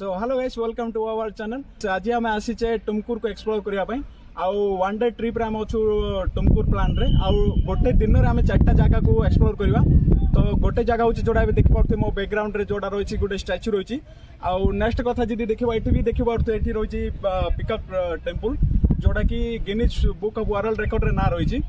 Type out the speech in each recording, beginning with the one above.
So hello guys welcome to our channel. आज आम आसीचे तुमकुर को एक्सप्लोर करने आउ वन डे ट्रिप रे हम अच्छु तुमकुर प्लान रे आउ गोटे दिन रे हम चारटा जगह को एक्सप्लोर करवा। तो गोटे जगह होची जोड़ा देख पारते मो बैकग्राउंड रे जोड़ा रही गोटे स्टैच्यू रही। आउ नेक्स्ट कथा जदी देखिबा एठी भी देखि पारते एठी रही पिकअप टेम्पल जोड़ा कि Guinness book of world record रे ना रही।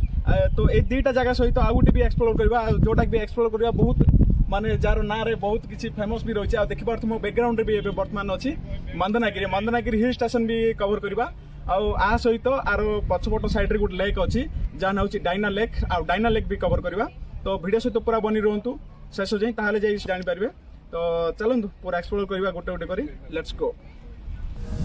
तो ए दुईटा जगह सहित आउ गोटे भी एक्सप्लोर करवा जोटा भी एक्सप्लोर करवा बहुत माने जार ना रे बहुत किसी फेमस भी रही। आ देखि पारते मो बैकग्राउंड रे भी एबे वर्तमान अछि मंदनागिरी हिल स्टेशन भी कवर करवा। आ सहित आर पछपट साइड रे गोटे लेक अच्छी जहाँ ना डायना लेक डायना लेक भी कवर करवा। तो वीडियो सहित पूरा बनी रुहतु शेष जाए ताहले जाई जानि पारबे। तो चलतु पूरा एक्सप्लोर करवा गोटे गोटे करी लेट्स गो।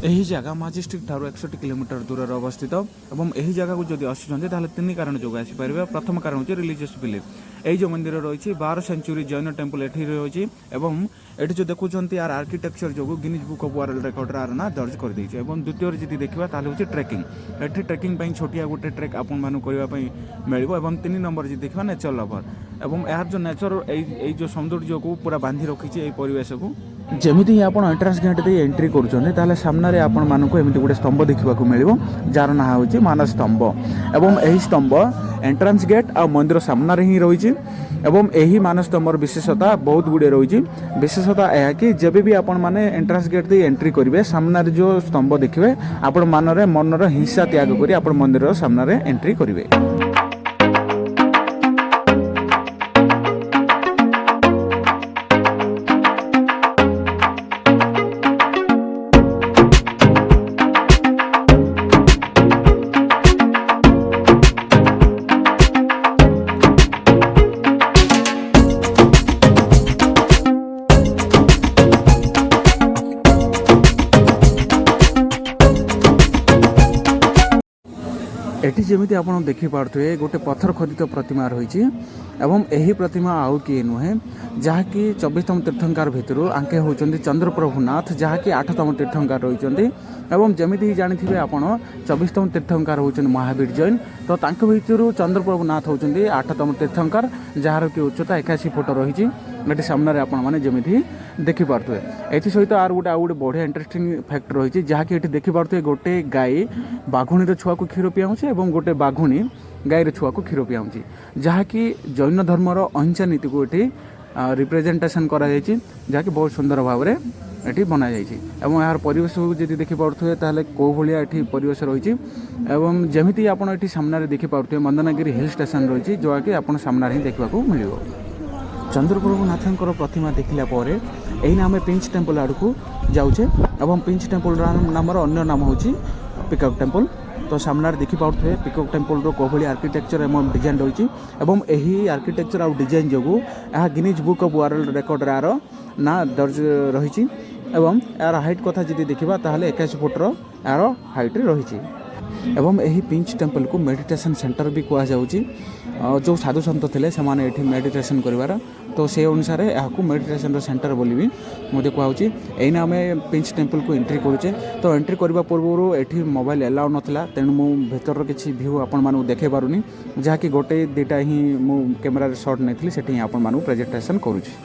यही जगह मैजेस्टिक ठार 61 किलोमीटर दूर अवस्थित एवं यही जगह को जब आसुँच तीन कारण जो आसीपर। प्रथम कारण हूँ रिलीजियस बिलीफ। यही जो मंदिर रही 12 सेंचुरी जैन टेम्पल एठी रही एवं एठी जो देखुंत यार आर्किटेक्चर जो Guinness book of world record आर ना दर्ज कर देइछ। एवं द्वितीय जब देखा ताले हूँ ट्रेकिंग एठी ट्रेकिंग छोटिया गोटे ट्रेक आपण मानू करने मिल। एवं 3 नंबर जी देखा नेचर लवर एवं यार जो नेचर जो सौंदर्य को पूरा बांधि रखी परिवेश को जमीती ही आप एंट्रांस गेट दे एंट्री कर सामने आपण मानक एमती गोटे स्तंभ देखा मिल जार ना हूँ मानस स्तंभ। एवं यही स्तंभ एंट्रांस गेट आ मंदिर सामने ही रही। एवं यही मानस स्तंभर विशेषता बहुत गुड़े रही। विशेषता यह कि जब भी आपण माने एंट्रांस गेट दे एंट्री करेंगे सामने जो स्तंभ देखिए आपण मनर हिंसा त्याग कर आप मंदिर सामने एंट्री करेंगे। एटी जमी आप देखिपे गोटे पत्थर खोदित प्रतिमा रही। एवं यही प्रतिमा आउ किए नुहे जहाँकि 24तम तीर्थंकर भितर आंके होती चंद्रप्रभुनाथ जहाँकि 8तम तीर्थंकर रही। एवं जमीती जानी आप 24तम तीर्थंकर होती महावीर जैन। तो भितर चंद्रप्रभुनाथ होती 8तम तीर्थंकर जार कि उच्चता 81 फुट रही। ये सामने आपण मैंने जमीती देखिपे ये सहित आर गोटे बढ़िया इंटरेस्टिंग फैक्ट रही जहाँकि ये देखिपे गोटे गाई बाघुणी छुआ को क्षीर पियाऊँचे और गोटे बाघुणी गाईर छुआ को क्षीर पियाऊँची जहाँकि जैन धर्मर अहिंसा नीति को ये रिप्रेजेंटेशन कराई जहाँकि बहुत सुंदर भाव में ये बना जाइए। यार परिवेश को जब देखिपे ताले कौ भाया ये परिवेश रही। एवं जमीती आप सामने देखिपे मंदनागिरी हिल स्टेशन रही जो कि आप सामने ही देखा मिल। चंद्रप्रभुनाथंकर प्रतिमा देखला परे एही आम पिंच टेम्पल आड़ को जाऊे। एवं पिंच टेम्पल नामर अन्य नाम हूँ पिकअप टेम्पल। तो सामने देखिपे पिकअप टेम्पल कोभली आर्किटेक्चर एवं डिजाइन रही। एवं यही आर्किटेक्चर आउ डिजाइन जो यह Guinness book of world record यार ना दर्ज रही। एवं यार हाइट कथा जब देखा ताहले 81 फुटर यार हाइट रही। एवं यही पिंच टेम्पल को मेडिटेशन सेंटर भी कह जो साधु सन्त थे से मेडिटेशन कर। तो से अनुसार यहाँ मेडिटेशन सेंटर बोली भी मुझे कहूँ। एना आम पिंच टेम्पल को एंट्री करुचे। तो एंट्री करने पूर्व ये मोबाइल एलाउ नाला तेणु मु भीतर किसी भ्यू आपण देखे पारुनी जहाँकि गोटे दुईटा ही मु कैमेरा शॉट नहीं से आपण प्रेजेंटेशन करुँची।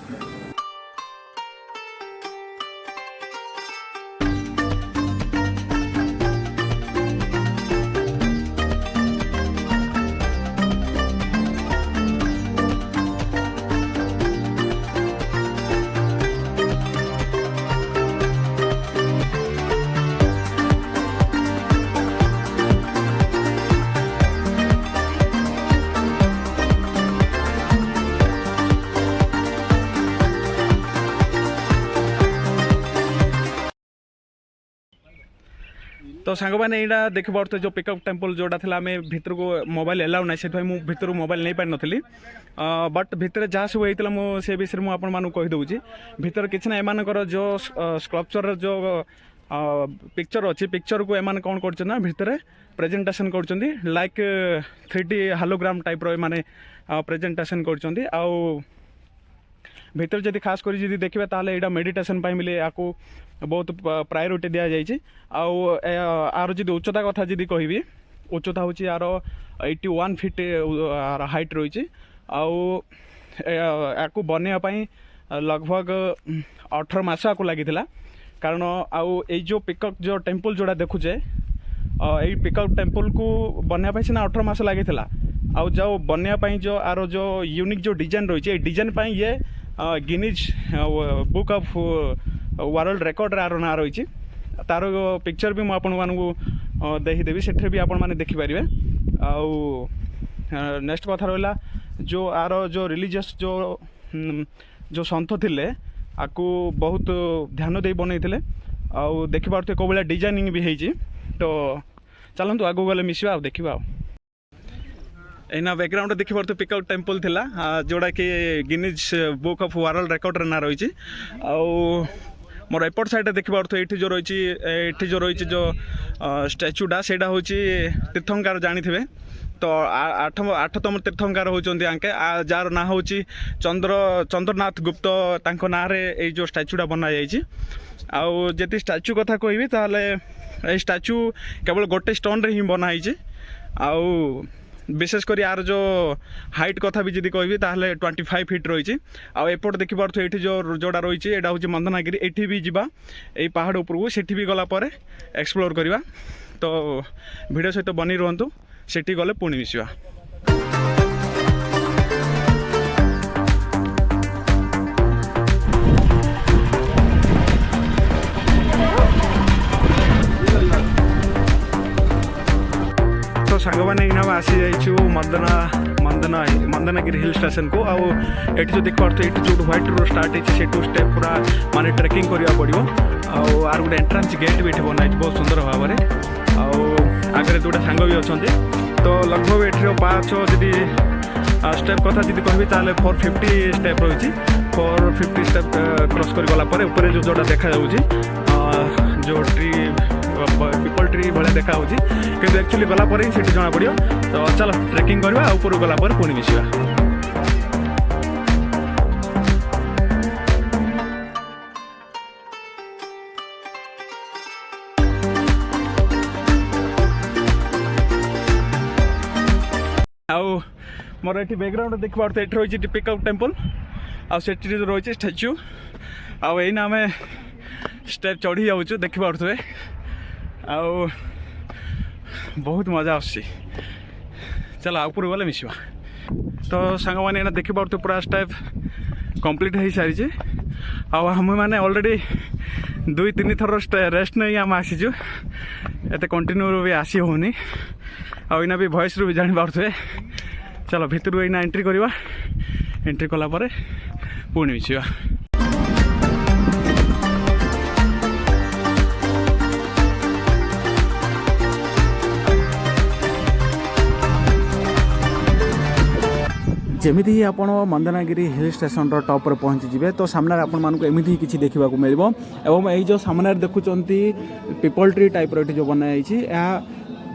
तो सांग मैंने यहाँ देख पारे जो पिकअप टेम्पल जोड़ा था आम भर को मोबाइल एलाउ ना से भर मोबाइल नहीं पारि नी। बट भितर जहाँ सब होता मुझे विषय मुझे कहीदे भर कि एमानकर जो स्कल्पचर जो पिक्चर अच्छी पिक्चर को एम कौन कर भितर प्रेजेंटेशन कर लाइक 3D हालोग्राम टाइप रे प्रेजेंटेशन कर। भीतर जब खास कर जब देखा ताल यहाँ मेडिटेशन मिले या बहुत प्रायोरिटी दि जाइए। आर जब उच्चता कथा जब कहि उच्चता हूँ यार 81 फीट हाइट रही। या बनवाई लगभग 18 मास को लगी कारण आउ ए जो पिकअप जो टेम्पल जोड़ा देखुचे यही पिकअप टेम्पल को बनवाई सीना 18 मास लगी आउ जो बनवाई जो आर जो यूनिक जो डिजाइन रही है डिजाइन ये Guinness book of world record आर ना रही तार पिक्चर भी मुझे देखीदेवी से भी आपण मैंने देखिपारे आउ नेक्स्ट कथा रहा जो आर जो रिलीजियस जो सन्थ थिले आपको बहुत ध्यान दे बनई आउ देखिपे कौ भाया डिजाइनिंग भी होती तो चलतु आगू गले मिसवा देखा एना बैकग्राउंड देखिए पिकआउट टेम्पल थिला जोड़ा कि Guinness book of world record ना रही मोर एपट साइड देखिए ये जो रही जो स्टैच्यूटा से हूँ तीर्थंकार जानी तो आठतम तीर्थंकार होती आंके जार ना हूँ चंद्रनाथ गुप्त तांको ना रे जो स्टैच्यूटा बना जाइए आउ जति स्टैच्यू कथा कहबी ताले ए स्टैच्यू केवल गोटे स्टोन रे ही बनाई आउ विशेषकर यार जो हाइट कथा भी जब कहि ताहले 25 फीट रही आउ एपट देखिपे ये जो जोड़ा रही है हूँ मंदनागिरी एठी भी जीवा यही पहाड़ उपरकू सेठी भी गला पर एक्सप्लोर करवा तो वीडियो सहित बनी रुहतु सेठी गले पुणी मिसिवा तो सांग मैंने इना आसी जाइछु मंदनागिरी हिल स्टेशन को आउ एटी जो देख पार्थ एटी जो व्हाइट रोड स्टार्ट होती से स्टेप पूरा माने ट्रेकिंग करवा पड़ो आउ आर गोटे एंट्रांस गेट भी बनाई बहुत सुंदर भाव में आगे दुटा सांग भी अच्छा तो लगभग एठर पाँच जदि स्टेप कथा जी कहि 450 स्टेप रही 450 स्टेप क्रॉस कर गला ऊपर जो जोड़ा देखा जो ट्री पीपल ट्री भाया देखा कि एक्चुअली गला पर ही जना पड़ो तो चलो ट्रेकिंग करवा ऊपर गला पुणी मिसिवा आउ मोर ये बैकग्राउंड देख पार्थ ये रही पिकअप टेम्पल आउ से रही स्टैच्यू आउ एना आम स्टेप चढ़ी जाऊँ देखिपे आउ बहुत मजा आसी चलो ऊपर गले मिसवा तो सांग मैंने देखिपे पूरा स्टेप कंप्लीट हो सारी आम मैंने ऑलरेडी 2-3 थर रेस्ट नहीं आम आसीचु एत कंटिन्यू भी आसी होनी आना भी वॉइस रू भी जापारे चलो भितर एना एंट्री करवा एंट्री कलापर पुणी मिसिवा जमीती ही आपण मंदनागिरी हिल स्टेशन टॉप पर पहुँची जिवे तो सामने आपण मानक एमती ही किसी देखा मिलो एवं यही जो सामने देखुंत पीपल ट्री टाइप रो जो बनाई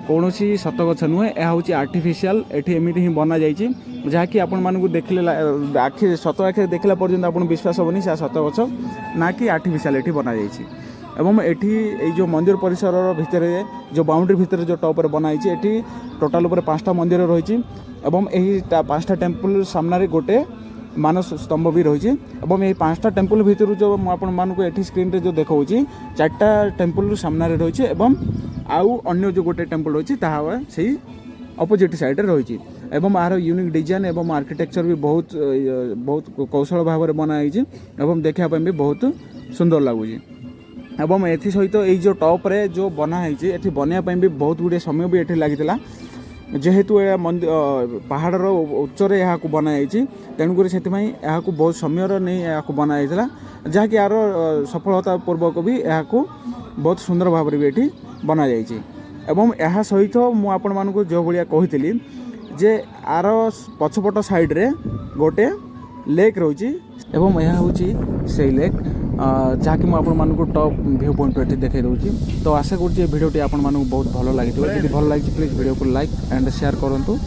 कौन सी सत गछ नुहे यह हूँ आर्टिफिशियल एटी एमती ही बना जाइए जहाँकि आपण मानक देखले आखि सत आखिर देखला पर्यंत आप विश्वास हेनी से सत गछ ना कि आर्टिफिशियल एटी बना जाइए एवं एटी जो मंदिर परिसर भितर जो बाउंड्री भितर जो टॉप बनाई एटी टोटाल ऊपर 5टा मंदिर रही एवं यही 5टा टेम्पल सामने गोटे मानस स्तंभ भी रही है यही 5टा टेम्पल भितर जो आपको स्क्रीन रे जो देखा 4टा टेम्पल सामने रही है आउ अन्य जो गोटे टेम्पल रही है से अपोजिट साइड रही एवं आर यूनिक डिजाइन एवं आर्किटेक्चर भी बहुत कौशल भाव में बनाई देखापी भी बहुत सुंदर लगुच एवं एथि सहित यही जो टॉप रे जो बनाई बनवाई भी बहुत गुड़े समय भी ये लगी जेहेतु पहाड़ उच्चर यहाँ बनाई तेणुक से बहुत समय नहीं यहाँ बनाई जहाँकि यार सफलता पूर्वक भी यहाँ बहुत सुंदर भाव में भी बना जाइए एवं यह सहित मुझे जो भाया कही जे आर पछपट साइड रे गोटे लेक रही एवं यह हूँ से लेक जहाँकि मुझे टॉप व्यू पॉइंट ये देखा दूसरी तो आशा करुँचे भिडियोटी आपको बहुत भल लगी जब भल लगी प्लीज वीडियो को लाइक एंड शेयर करूँ।